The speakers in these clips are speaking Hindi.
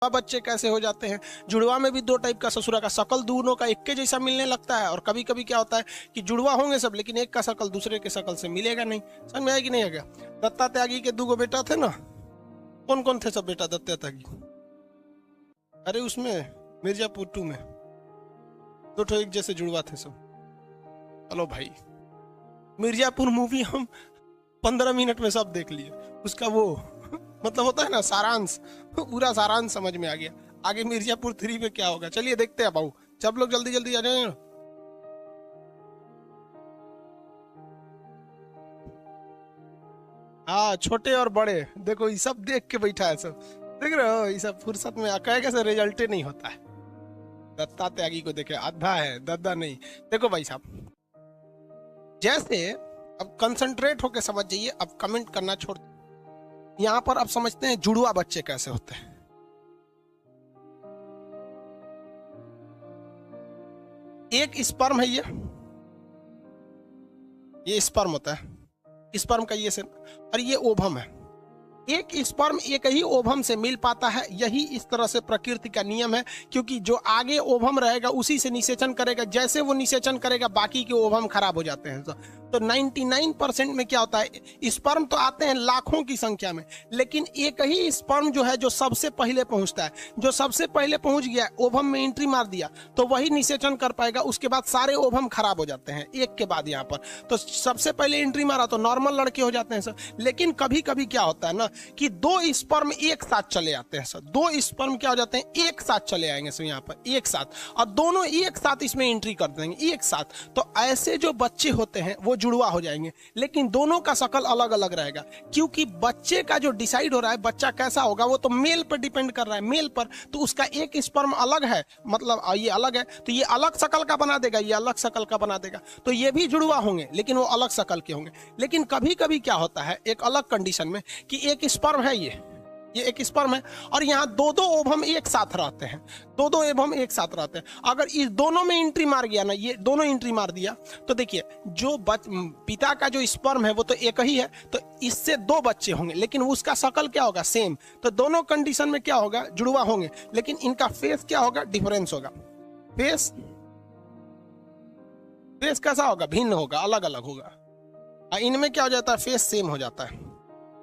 बच्चे कैसे हो जाते हैं। जुड़वा में भी दो टाइप का ससुरा का शकल दोनों का एक के जैसा मिलने लगता है, और कभी कभी क्या होता है कि जुड़वा होंगे सब लेकिन एक का शकल दूसरे के शकल से मिलेगा नहीं। समझ में आएगी नहीं आ गया। दत्ता त्यागी के 2 बेटा थे ना, कौन कौन थे सब बेटा दत्ता त्यागी? अरे उसमें मिर्जापुर 2 में 2 एक जैसे जुड़वा थे सब। चलो भाई, मिर्जापुर मूवी हम 15 मिनट में सब देख लिए। उसका वो मतलब होता है ना सारांश, पूरा सारांश समझ में आ गया। आगे मिर्जापुर 3 में क्या होगा चलिए देखते हैं बाबू। सब लोग जल्दी जल्दी आ जाए। हाँ, छोटे और बड़े देखो ये सब देख के बैठा है सब, देख रहे हो ये सब फुर्सत में कहेगा से रिजल्ट नहीं होता है। दत्ता त्यागी को देखे आधा है, दद्दा नहीं। देखो भाई साहब, जैसे अब कंसंट्रेट होके समझ जाइए, अब कमेंट करना छोड़। यहां पर अब समझते हैं जुड़वा बच्चे कैसे होते हैं। एक स्पर्म है, ये स्पर्म होता है, स्पर्म का ये से, और ये ओवम है। एक स्पर्म एक ही ओवम से मिल पाता है, यही इस तरह से प्रकृति का नियम है। क्योंकि जो आगे ओवम रहेगा उसी से निषेचन करेगा, जैसे वो निषेचन करेगा बाकी के ओवम खराब हो जाते हैं। तो 99% में क्या होता है, स्पर्म तो आते हैं लाखों की संख्या में, लेकिन एक ही स्पर्म जो है जो सबसे पहले पहुंचता है, जो सबसे पहले पहुंच गया ओवम में एंट्री मार दिया तो वही निषेचन कर पाएगा। उसके बाद सारे ओवम खराब हो जाते हैं एक के बाद। यहाँ पर तो सबसे पहले एंट्री मारा तो नॉर्मल लड़के हो जाते हैं सर। लेकिन कभी कभी क्या होता है ना कि 2 स्पर्म एक साथ चले आते हैं सर। 2 स्पर्म क्या हो जाते हैं, एक साथ चले आएंगे सर यहाँ पर एक साथ, और दोनों एक साथ इसमें एंट्री कर देंगे एक साथ। तो ऐसे जो बच्चे होते हैं वो जुड़वा हो जाएंगे, लेकिन दोनों का शकल अलग अलग रहेगा। क्योंकि बच्चे का जो डिसाइड हो रहा है बच्चा कैसा होगा वो तो मेल पर डिपेंड कर रहा है, मेल पर। तो उसका एक स्पर्म अलग है, मतलब ये अलग है तो ये अलग शकल का बना देगा, ये अलग शकल का बना देगा। तो ये भी जुड़वा होंगे लेकिन वो अलग शकल के होंगे। लेकिन कभी कभी क्या होता है एक अलग कंडीशन में कि एक स्पर्म है, ये एक स्पर्म है, और यहाँ 2 ओवम एक साथ रहते हैं, 2 ओवम एक साथ रहते हैं। अगर इस दोनों में एंट्री मार गया ना, ये दोनों एंट्री मार दिया तो देखिए जो पिता का जो स्पर्म है वो तो एक ही है, तो इससे 2 बच्चे होंगे लेकिन उसका शकल क्या होगा, सेम। तो दोनों कंडीशन में क्या होगा, जुड़वा होंगे, लेकिन इनका फेस क्या होगा, डिफरेंस होगा। फेस कैसा होगा, भिन्न होगा, अलग अलग होगा। इनमें क्या हो जाता है, फेस सेम हो जाता है,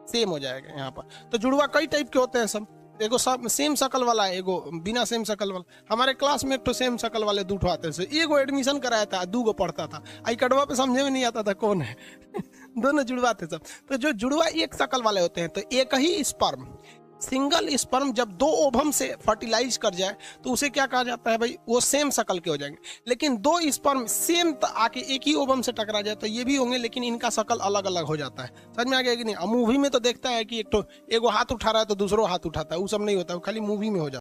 सेम हो जाएगा यहाँ पर। तो जुड़वा कई टाइप के होते हैं सब। एगो सब सेम शकल वाला है, एगो बिना सेम शकल वाला। हमारे क्लास में एक तो सेम शकल वाले 2 आते थे, एगो एडमिशन कराया था, 2 पढ़ता था। आई कटवा पे समझे में नहीं आता था कौन है दोनों जुड़वा थे सब। तो जो जुड़वा एक शकल वाले होते हैं, तो एक ही स्पर्म, सिंगल स्पर्म जब 2 ओवम से फर्टिलाइज कर जाए तो उसे क्या कहा जाता है भाई, वो सेम शकल के हो जाएंगे। लेकिन 2 स्पर्म सेम आके एक ही ओवम से टकरा जाए तो ये भी होंगे, लेकिन इनका शकल अलग अलग हो जाता है। समझ में आ गया कि नहीं। मूवी में तो देखता है कि एक तो एगो हाथ उठा रहा है तो दूसरो हाथ उठाता है, वो सब नहीं होता, वो खाली मूवी में हो जाता है।